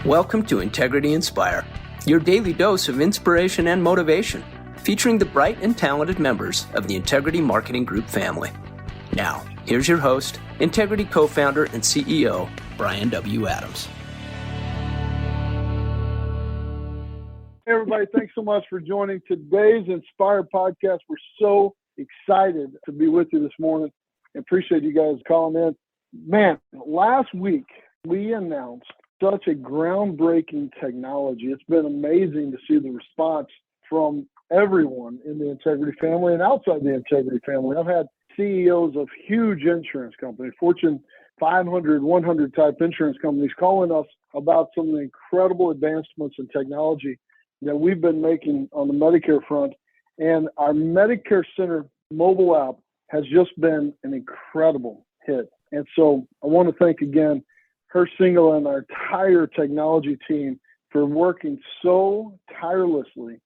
Welcome to Integrity Inspire, your daily dose of inspiration and motivation, featuring the bright and talented members of the Integrity Marketing Group family. Now, here's your host, Integrity co-founder and CEO, Brian W. Adams. Hey everybody, thanks so much for joining today's Inspire podcast. We're so excited to be with you this morning. I appreciate you guys calling in. Man, last week we announced such a groundbreaking technology. It's been amazing to see the response from everyone in the Integrity family and outside the Integrity family. I've had CEOs of huge insurance companies, Fortune 500, 100 type insurance companies calling us about some of the incredible advancements in technology that we've been making on the Medicare front. And our Medicare Center mobile app has just been an incredible hit. And so I want to thank again Her Single and our entire technology team for working so tirelessly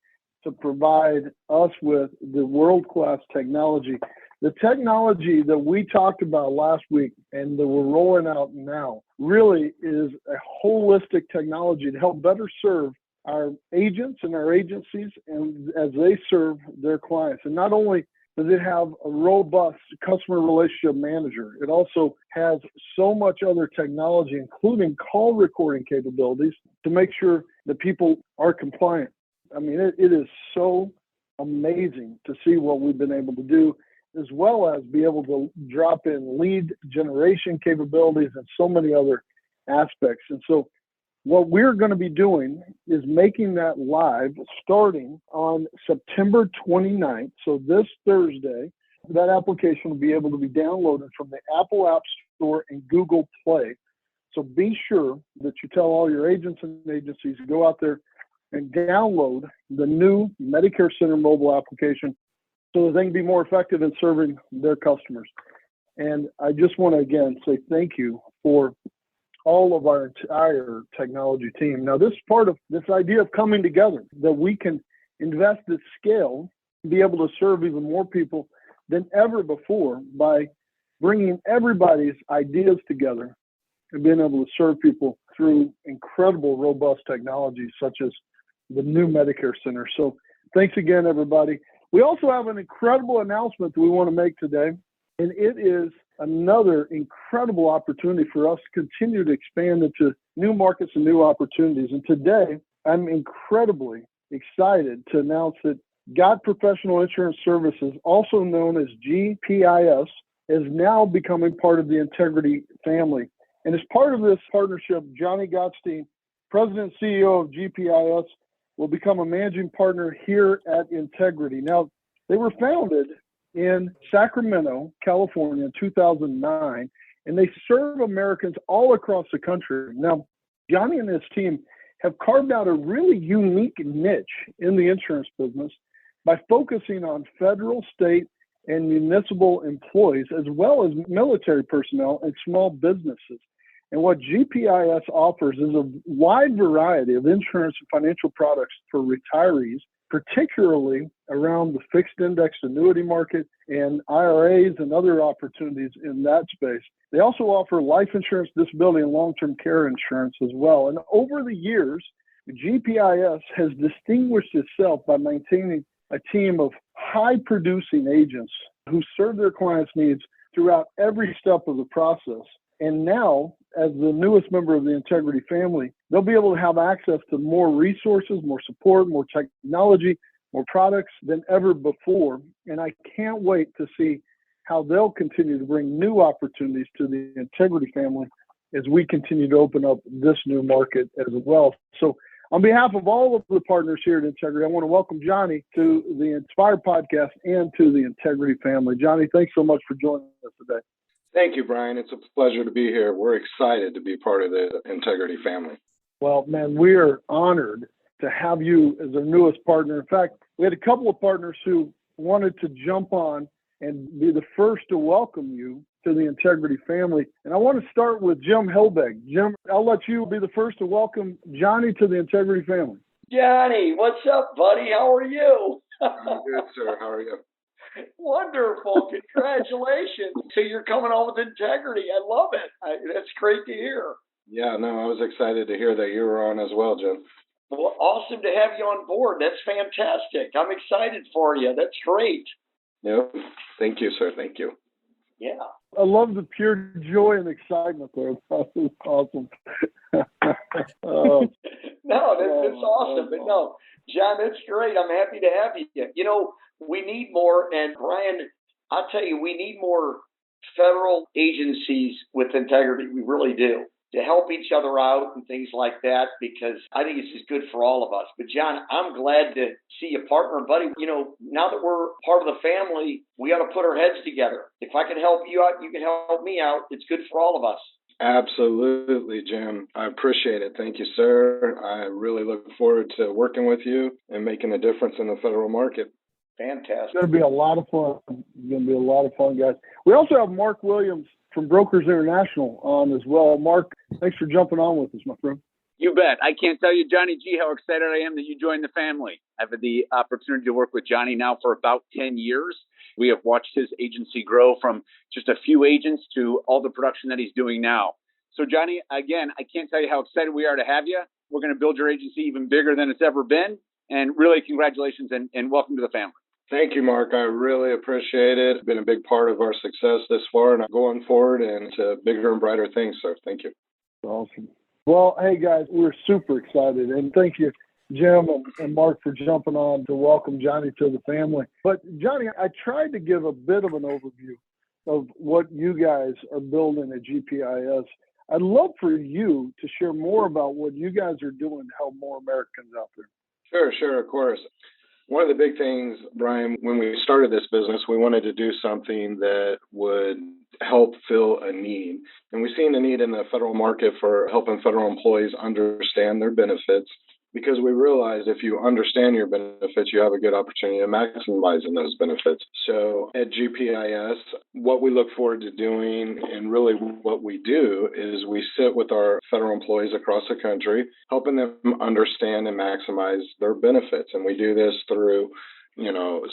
to provide us with the world-class technology. The technology that we talked about last week and that we're rolling out now really is a holistic technology to help better serve our agents and our agencies and as they serve their clients. And not only does it have a robust customer relationship manager, it also has so much other technology, including call recording capabilities, to make sure that people are compliant. I mean, it is so amazing to see what we've been able to do, as well as be able to drop in lead generation capabilities and so many other aspects. And so what we're going to be doing is making that live starting on September 29th. So this Thursday, that application will be able to be downloaded from the Apple App Store and Google Play. So be sure that you tell all your agents and agencies to go out there and download the new Medicare Center mobile application so that they can be more effective in serving their customers. And I just want to again say thank you for all of our entire technology team. Now, this is part of this idea of coming together, that we can invest at scale and be able to serve even more people than ever before by bringing everybody's ideas together and being able to serve people through incredible, robust technologies such as the new Medicare Center. So thanks again, everybody. We also have an incredible announcement that we want to make today, and it is another incredible opportunity for us to continue to expand into new markets and new opportunities. And today, I'm incredibly excited to announce that Gott Professional Insurance Services, also known as GPIS, is now becoming part of the Integrity family. And as part of this partnership, Johnny Gottstein, President and CEO of GPIS, will become a managing partner here at Integrity. Now, they were founded in Sacramento, California in 2009, and they serve Americans all across the country. Now, Johnny and his team have carved out a really unique niche in the insurance business by focusing on federal, state, and municipal employees, as well as military personnel and small businesses. And what GPIS offers is a wide variety of insurance and financial products for retirees, particularly around the fixed index annuity market and IRAs and other opportunities in that space. They also offer life insurance, disability, and long-term care insurance as well. And over the years, GPIS has distinguished itself by maintaining a team of high-producing agents who serve their clients' needs throughout every step of the process. And now, as the newest member of the Integrity family, they'll be able to have access to more resources, more support, more technology, more products than ever before. And I can't wait to see how they'll continue to bring new opportunities to the Integrity family as we continue to open up this new market as well. So on behalf of all of the partners here at Integrity, I want to welcome Johnny to the Inspire podcast and to the Integrity family. Johnny, thanks so much for joining us today. Thank you, Brian. It's a pleasure to be here. We're excited to be part of the Integrity family. Well, man, we are honored to have you as our newest partner. In fact, we had a couple of partners who wanted to jump on and be the first to welcome you to the Integrity family. And I want to start with Jim Helbig. Jim, I'll let you be the first to welcome Johnny to the Integrity family. Johnny, what's up, buddy? How are you? I'm good, sir. How are you? Wonderful. Congratulations. So you're coming on with integrity. I love it. That's great to hear. Yeah, no, I was excited to hear that you were on as well, Jim. Well, awesome to have you on board. That's fantastic. I'm excited for you. That's great. Yep. Thank you, sir. Thank you. Yeah. I love the pure joy and excitement there. That was awesome. No, that's awesome. But no, John, that's great. I'm happy to have you. You know, we need more, and Brian, I'll tell you, we need more federal agencies with integrity. We really do. To help each other out and things like that, because I think it's just good for all of us. But John, I'm glad to see you partner, buddy. You know, now that we're part of the family, we got to put our heads together. If I can help you out, you can help me out. It's good for all of us. Absolutely, Jim. I appreciate it. Thank you, sir. I really look forward to working with you and making a difference in the federal market. Fantastic. It's going to be a lot of fun. It's going to be a lot of fun, guys. We also have Mark Williams from Brokers International on as well. Mark, thanks for jumping on with us, my friend. You bet. I can't tell you, Johnny G, how excited I am that you joined the family. I've had the opportunity to work with Johnny now for about 10 years. We have watched his agency grow from just a few agents to all the production that he's doing now. So, Johnny, again, I can't tell you how excited we are to have you. We're going to build your agency even bigger than it's ever been. And really, congratulations and welcome to the family. Thank you, Mark. I really appreciate it. It's been a big part of our success this far and going forward and to bigger and brighter things, sir. Thank you. Awesome. Well, hey, guys, we're super excited. And thank you, Jim and Mark, for jumping on to welcome Johnny to the family. But, Johnny, I tried to give a bit of an overview of what you guys are building at GPIS. I'd love for you to share more about what you guys are doing to help more Americans out there. Sure, of course. One of the big things, Brian, when we started this business, we wanted to do something that would help fill a need. And we've seen a need in the federal market for helping federal employees understand their benefits, because we realized if you understand your benefits, you have a good opportunity to maximize in those benefits. So at GPIS, what we look forward to doing, and really what we do, is we sit with our federal employees across the country, helping them understand and maximize their benefits. And we do this through,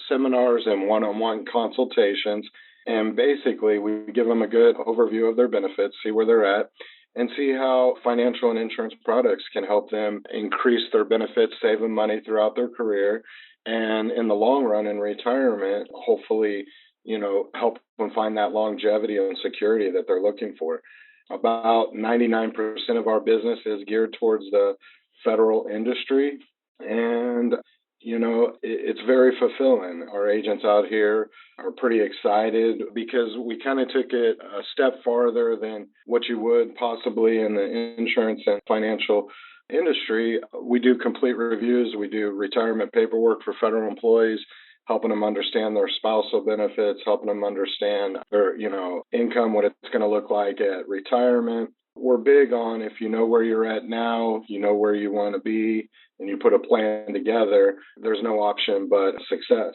seminars and one-on-one consultations. And basically, we give them a good overview of their benefits, see where they're at, and see how financial and insurance products can help them increase their benefits, save them money throughout their career, and in the long run, in retirement, hopefully, help them find that longevity and security that they're looking for. About 99% of our business is geared towards the federal industry, and it's very fulfilling. Our agents out here are pretty excited because we kind of took it a step farther than what you would possibly in the insurance and financial industry. We do complete reviews. We do retirement paperwork for federal employees, helping them understand their spousal benefits, helping them understand their, income, what it's going to look like at retirement. We're big on, if you know where you're at now, you know where you want to be, and you put a plan together, there's no option but success.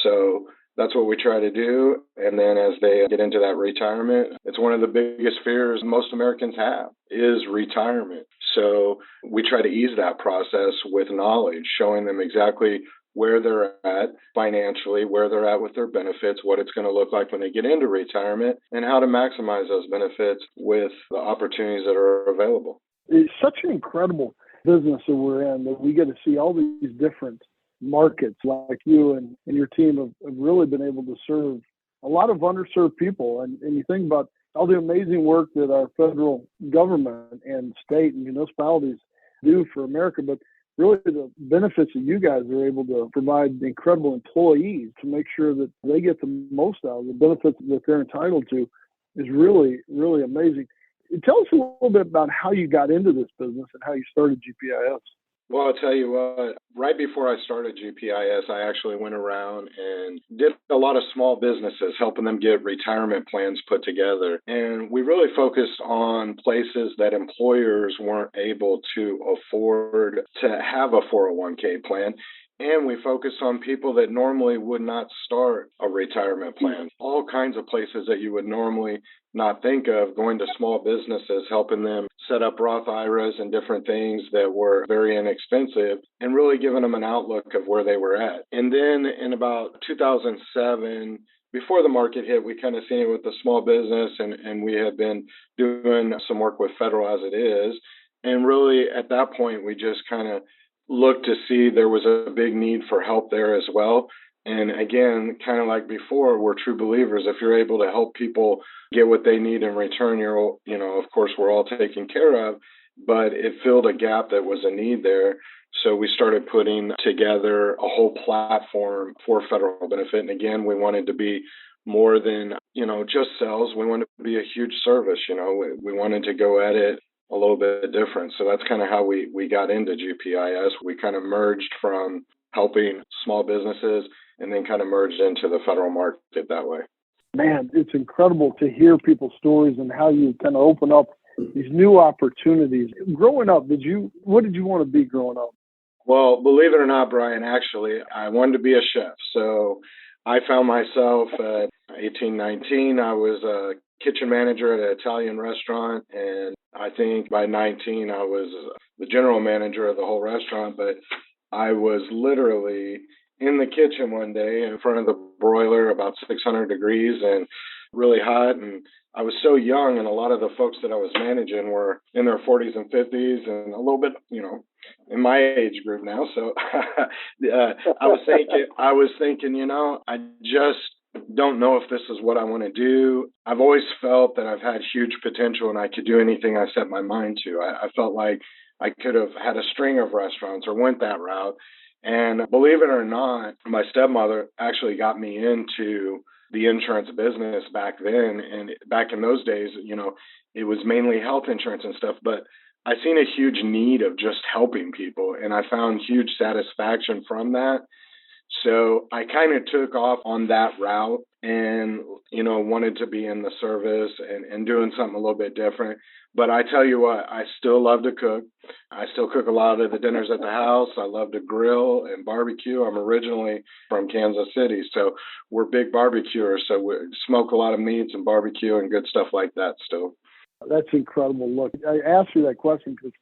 So that's what we try to do. And then as they get into that retirement, it's one of the biggest fears most Americans have is retirement. So we try to ease that process with knowledge, showing them exactly where they're at financially, where they're at with their benefits, what it's going to look like when they get into retirement, and how to maximize those benefits with the opportunities that are available. It's such an incredible business that we're in, that we get to see all these different markets, like you and your team have really been able to serve a lot of underserved people. And you think about all the amazing work that our federal government and state and municipalities do for America, but really the benefits that you guys are able to provide incredible employees to make sure that they get the most out of the benefits that they're entitled to is really, really amazing. Tell us a little bit about how you got into this business and how you started GPIS. Well, I'll tell you what, right before I started GPIS, I actually went around and did a lot of small businesses, helping them get retirement plans put together. And we really focused on places that employers weren't able to afford to have a 401k plan. And we focused on people that normally would not start a retirement plan. All kinds of places that you would normally not think of, going to small businesses, helping them set up Roth IRAs and different things that were very inexpensive, and really giving them an outlook of where they were at. And then in about 2007, before the market hit, we kind of seen it with the small business, and we had been doing some work with federal as it is. And really, at that point, we just kind of looked to see there was a big need for help there as well. And again, kind of like before, we're true believers. If you're able to help people get what they need in return, of course, we're all taken care of. But it filled a gap that was a need there. So we started putting together a whole platform for federal benefit. And again, we wanted to be more than, just sales. We wanted to be a huge service. We wanted to go at it a little bit different. So that's kind of how we got into GPIS. We kind of merged from helping small businesses and then kind of merged into the federal market that way. Man, it's incredible to hear people's stories and how you kind of open up these new opportunities. Growing up, what did you want to be growing up? Well, believe it or not, Brian, actually, I wanted to be a chef. So I found myself at 18, 19. I was a kitchen manager at an Italian restaurant. And I think by 19, I was the general manager of the whole restaurant. But I was literally in the kitchen one day in front of the broiler, about 600 degrees and really hot. And I was so young, and a lot of the folks that I was managing were in their 40s and 50s and a little bit, in my age group now. So I was thinking, I just don't know if this is what I want to do. I've always felt that I've had huge potential and I could do anything I set my mind to. I felt like I could have had a string of restaurants or went that route. And believe it or not, my stepmother actually got me into the insurance business back then. And back in those days, it was mainly health insurance and stuff, but I seen a huge need of just helping people. And I found huge satisfaction from that. So I kind of took off on that route and, wanted to be in the service and doing something a little bit different. But I tell you what, I still love to cook. I still cook a lot of the dinners at the house. I love to grill and barbecue. I'm originally from Kansas City, so we're big barbecuers. So we smoke a lot of meats and barbecue and good stuff like that still. That's incredible. Look, I asked you that question because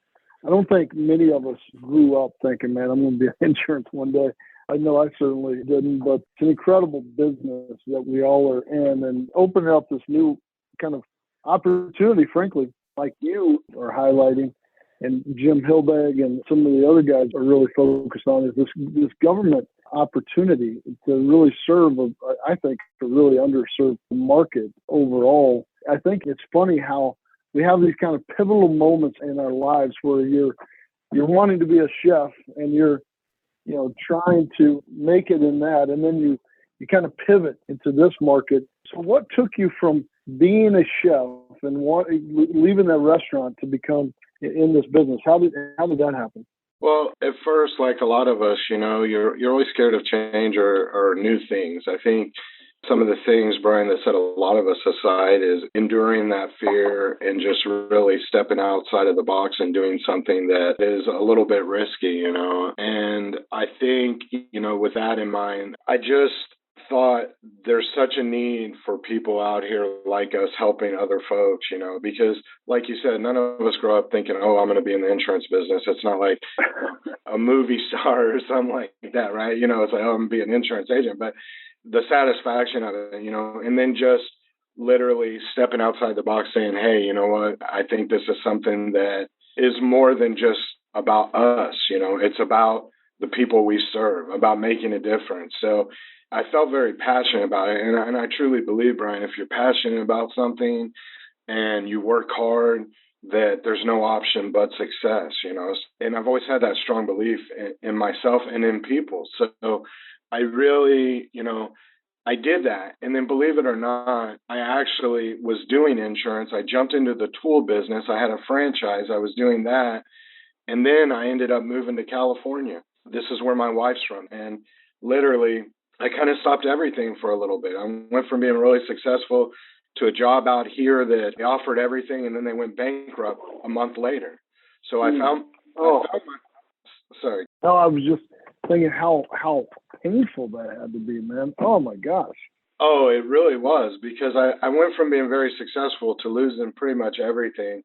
I don't think many of us grew up thinking, man, I'm going to be in insurance one day. I know I certainly didn't, but it's an incredible business that we all are in, and opening up this new kind of opportunity, frankly, like you are highlighting, and Jim Hilbag and some of the other guys are really focused on, is this government opportunity to really serve, I think, a really underserved market overall. I think it's funny how we have these kind of pivotal moments in our lives where you're wanting to be a chef and you're trying to make it in that, and then you kind of pivot into this market. So what took you from being a chef and leaving that restaurant to become in this business? How did that happen? Well, at first, like a lot of us, you're always scared of change or new things. I think some of the things, Brian, that set a lot of us aside is enduring that fear and just really stepping outside of the box and doing something that is a little bit risky, And I think, with that in mind, I just thought there's such a need for people out here like us helping other folks, because like you said, none of us grow up thinking, oh, I'm going to be in the insurance business. It's not like a movie star or something like that, right? It's like, oh, I'm going to be an insurance agent. But the satisfaction of it, and then just literally stepping outside the box saying, hey, you know what, I think this is something that is more than just about us, it's about the people we serve, about making a difference. So I felt very passionate about it. And I truly believe, Brian, if you're passionate about something and you work hard, that there's no option but success, And I've always had that strong belief in myself and in people. So I really, I did that. And then believe it or not, I actually was doing insurance. I jumped into the tool business. I had a franchise. I was doing that. And then I ended up moving to California. This is where my wife's from. And literally, I kind of stopped everything for a little bit. I went from being really successful to a job out here that they offered everything, and then they went bankrupt a month later. So I found sorry. No, I was just thinking how painful that had to be, man. Oh my gosh. Oh, it really was, because I went from being very successful to losing pretty much everything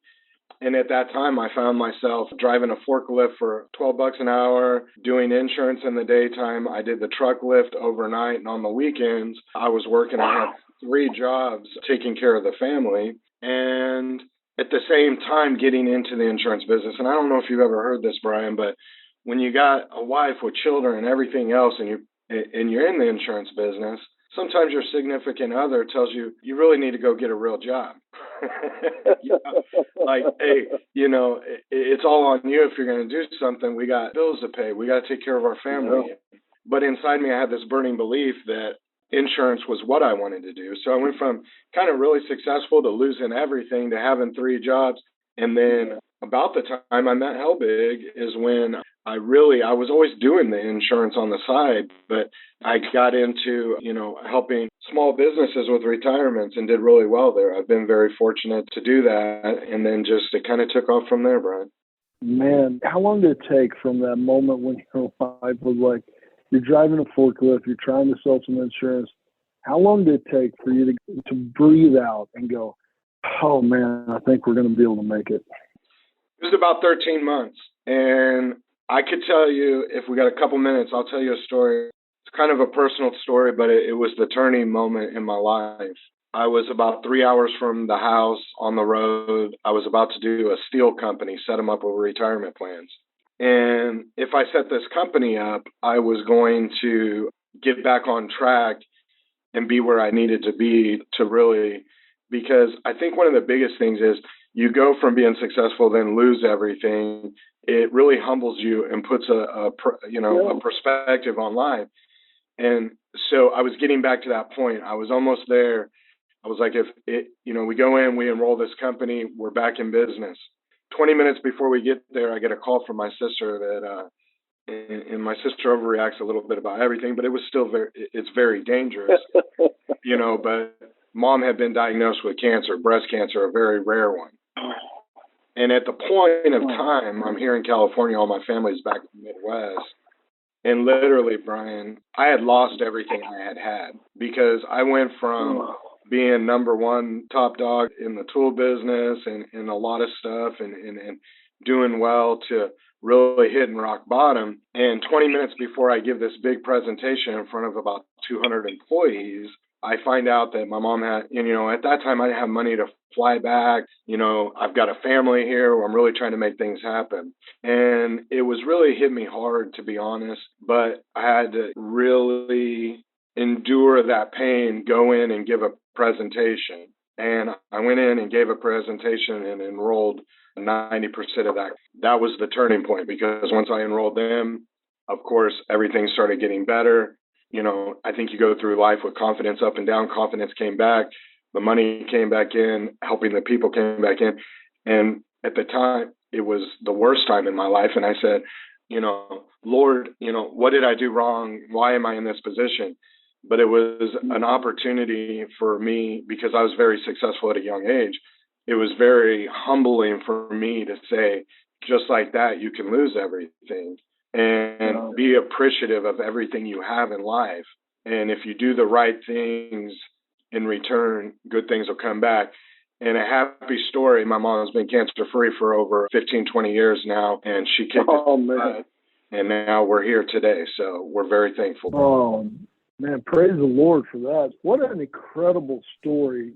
And at that time, I found myself driving a forklift for $12 an hour, doing insurance in the daytime. I did the truck lift overnight, and on the weekends, I was working. I had 3 jobs taking care of the family, and at the same time getting into the insurance business. And I don't know if you've ever heard this, Brian, but when you got a wife with children and everything else, and you're in the insurance business, sometimes your significant other tells you, you really need to go get a real job. Like, hey, it's all on you if you're going to do something. We got bills to pay. We got to take care of our family. Yeah. But inside me, I had this burning belief that insurance was what I wanted to do. So I went from kind of really successful to losing everything to having 3 jobs. And then about the time I met Hellbig is when I was always doing the insurance on the side, but I got into, helping small businesses with retirements and did really well there. I've been very fortunate to do that. And then just it kind of took off from there, Brian. Man, how long did it take from that moment when your wife was like, you're driving a forklift, you're trying to sell some insurance. How long did it take for you to breathe out and go, oh man, I think we're going to be able to make it? It was about 13 months. And I could tell you, if we got a couple minutes, I'll tell you a story. It's kind of a personal story, but it was the turning moment in my life. I was about 3 hours from the house on the road. I was about to do a steel company, set them up with retirement plans. And if I set this company up, I was going to get back on track and be where I needed to be to really, because I think one of the biggest things is you go from being successful, then lose everything. It really humbles you and puts a perspective on life. And so I was getting back to that point. I was almost there. I was like, we go in, we enroll this company, we're back in business. 20 minutes before we get there, I get a call from my sister that, and my sister overreacts a little bit about everything, but it was still it's very dangerous, but Mom had been diagnosed with cancer, breast cancer, a very rare one. And at the point of time, I'm here in California, all my family's back in the Midwest. And literally, Brian, I had lost everything I had because I went from being number one top dog in the tool business and a lot of stuff and doing well to really hitting rock bottom. And 20 minutes before I give this big presentation in front of about 200 employees, I find out that my mom had, at that time I didn't have money to fly back. I've got a family here where I'm really trying to make things happen. And it was really hit me hard, to be honest, but I had to really endure that pain, go in and give a presentation. And I went in and gave a presentation and enrolled 90% of that. That was the turning point, because once I enrolled them, of course, everything started getting better. I think you go through life with confidence up and down. Confidence came back. The money came back in. Helping the people came back in. And at the time, it was the worst time in my life. And I said, Lord, what did I do wrong? Why am I in this position? But it was an opportunity for me because I was very successful at a young age. It was very humbling for me to say, just like that, you can lose everything. And be appreciative of everything you have in life. And if you do the right things in return, good things will come back. And a happy story, my mom has been cancer-free for over 15, 20 years now, and she kicked it. And now we're here today, so we're very thankful. Oh, man, praise the Lord for that. What an incredible story.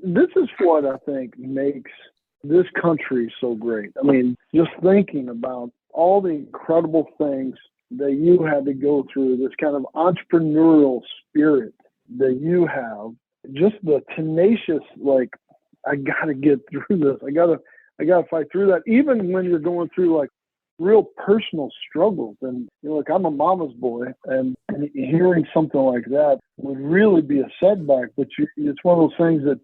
This is what I think makes this country so great. I mean, just thinking about all the incredible things that you had to go through, this kind of entrepreneurial spirit that you have, just the tenacious, like, I got to get through this. I got to fight through that. Even when you're going through like real personal struggles. And I'm a mama's boy, and hearing something like that would really be a setback. But it's one of those things that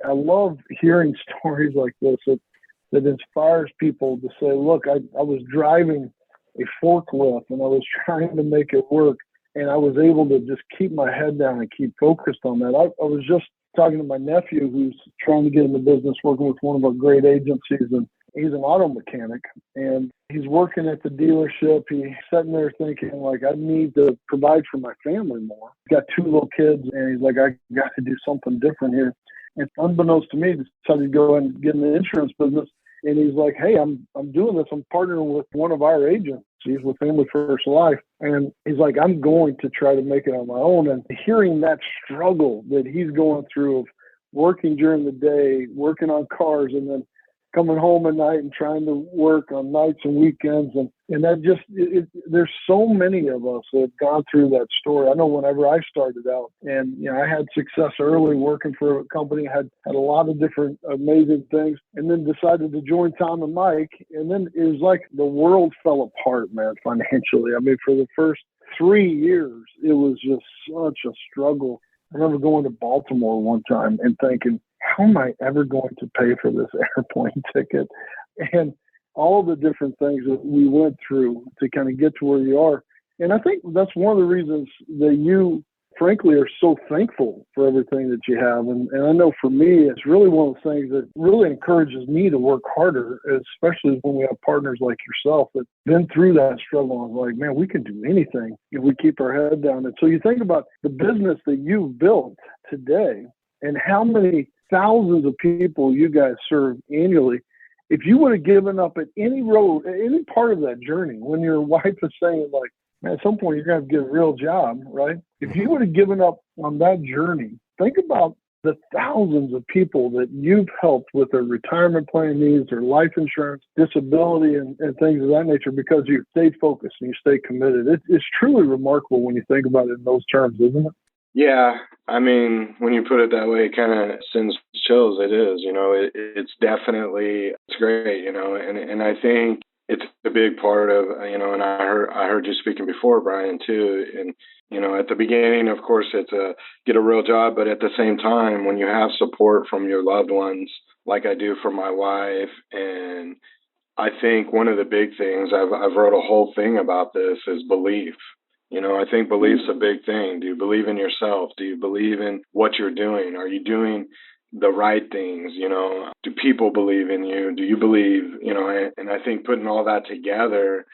I love hearing stories like this that inspires people to say, look, I was driving a forklift and I was trying to make it work, and I was able to just keep my head down and keep focused on that. I was just talking to my nephew who's trying to get in the business, working with one of our great agencies, and he's an auto mechanic, and he's working at the dealership. He's sitting there thinking, like, I need to provide for my family more. He's got 2 little kids, and he's like, I got to do something different here. And unbeknownst to me, decided to go and get in the insurance business. And he's like, hey, I'm doing this. I'm partnering with one of our agencies with Family First Life. And he's like, I'm going to try to make it on my own. And hearing that struggle that he's going through of working during the day, working on cars, and then coming home at night and trying to work on nights and weekends. And that just, there's so many of us that have gone through that story. I know whenever I started out and, I had success early working for a company, had a lot of different amazing things, and then decided to join Tom and Mike. And then it was like the world fell apart, man, financially. I mean, for the first 3 years, it was just such a struggle. I remember going to Baltimore one time and thinking, how am I ever going to pay for this airplane ticket? And all the different things that we went through to kind of get to where you are. And I think that's one of the reasons that you, frankly, are so thankful for everything that you have. And I know for me, it's really one of the things that really encourages me to work harder, especially when we have partners like yourself that been through that struggle and like, man, we can do anything if we keep our head down. And so you think about the business that you've built today and how many thousands of people you guys serve annually. If you would have given up at any road, any part of that journey, when your wife is saying like, man, at some point you're going to have to get a real job, right? If you would have given up on that journey, think about the thousands of people that you've helped with their retirement plan needs, their life insurance, disability, and things of that nature because you stayed focused and you stayed committed. It's truly remarkable when you think about it in those terms, isn't it? Yeah, I mean, when you put it that way, it kind of sends chills. It is, it's definitely, it's great, and I think it's a big part of, and I heard you speaking before, Brian, too. And, at the beginning, of course, it's get a real job. But at the same time, when you have support from your loved ones, like I do for my wife, and I think one of the big things, I've wrote a whole thing about this, is belief. I think belief's a big thing. Do you believe in yourself? Do you believe in what you're doing? Are you doing the right things? Do people believe in you? Do you believe, and I think putting all that together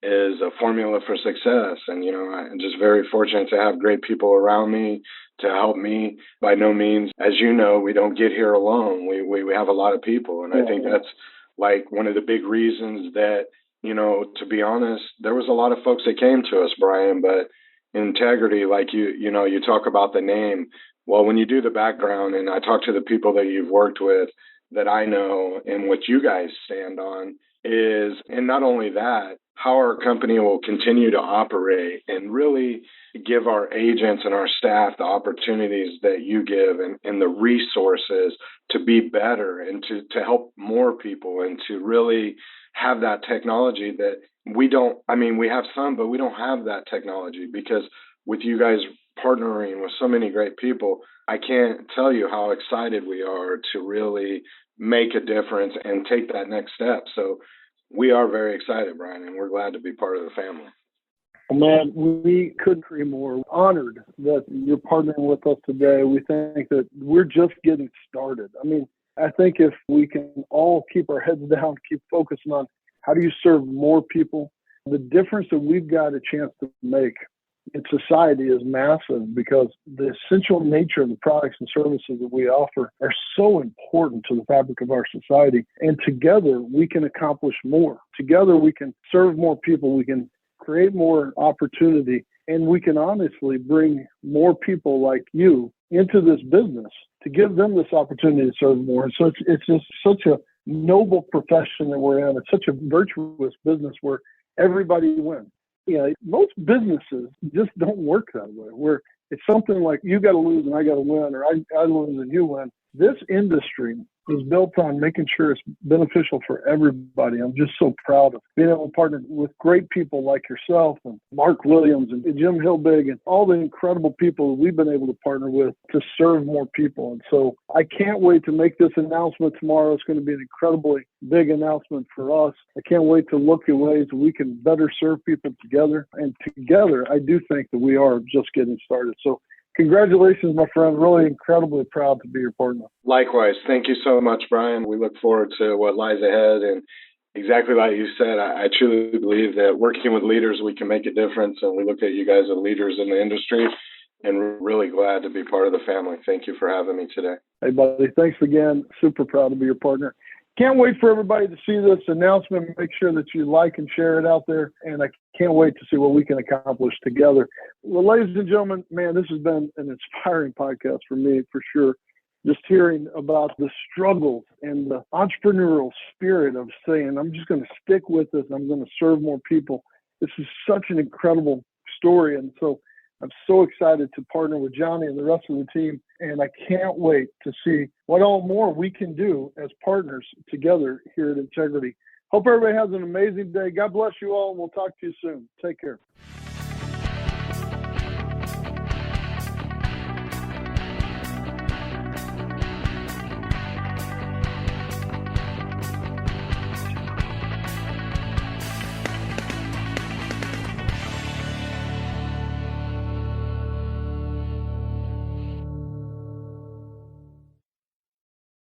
is a formula for success. And, I'm just very fortunate to have great people around me to help me. By no means, as you know, we don't get here alone. We have a lot of people. And I think that's like one of the big reasons that, to be honest, there was a lot of folks that came to us, Brian, but integrity, like you talk about the name. Well, when you do the background and I talk to the people that you've worked with that I know and what you guys stand on is, and not only that, how our company will continue to operate and really give our agents and our staff the opportunities that you give and the resources to be better and to help more people and to really have that technology that we don't, we have some, but we don't have that technology because with you guys partnering with so many great people, I can't tell you how excited we are to really make a difference and take that next step. So we are very excited, Brian, and we're glad to be part of the family. Man, we couldn't be more honored that you're partnering with us today. We think that we're just getting started. I think if we can all keep our heads down, keep focusing on how do you serve more people, the difference that we've got a chance to make in society is massive because the essential nature of the products and services that we offer are so important to the fabric of our society. And together we can accomplish more. Together we can serve more people. We can create more opportunity, and we can honestly bring more people like you into this business to give them this opportunity to serve more. And so it's just such a noble profession that we're in. It's such a virtuous business where everybody wins. Most businesses just don't work that way, where it's something like you got to lose and I got to win, or I lose and you win. This industry is built on making sure it's beneficial for everybody. I'm just so proud of being able to partner with great people like yourself and Mark Williams and Jim Hilbig and all the incredible people that we've been able to partner with to serve more people. And so I can't wait to make this announcement tomorrow. It's going to be an incredibly big announcement for us. I can't wait to look at ways that we can better serve people together. And together, I do think that we are just getting started. So congratulations, my friend. Really incredibly proud to be your partner. Likewise. Thank you so much, Brian. We look forward to what lies ahead. And exactly like you said, I truly believe that working with leaders, we can make a difference. And we look at you guys as leaders in the industry and we're really glad to be part of the family. Thank you for having me today. Hey, buddy. Thanks again. Super proud to be your partner. Can't wait for everybody to see this announcement. Make sure that you like and share it out there. And I can't wait to see what we can accomplish together. Well, ladies and gentlemen, man, this has been an inspiring podcast for me, for sure. Just hearing about the struggles and the entrepreneurial spirit of saying, I'm just going to stick with this. I'm going to serve more people. This is such an incredible story. And so I'm so excited to partner with Johnny and the rest of the team. And I can't wait to see what all more we can do as partners together here at Integrity. Hope everybody has an amazing day. God bless you all, and we'll talk to you soon. Take care.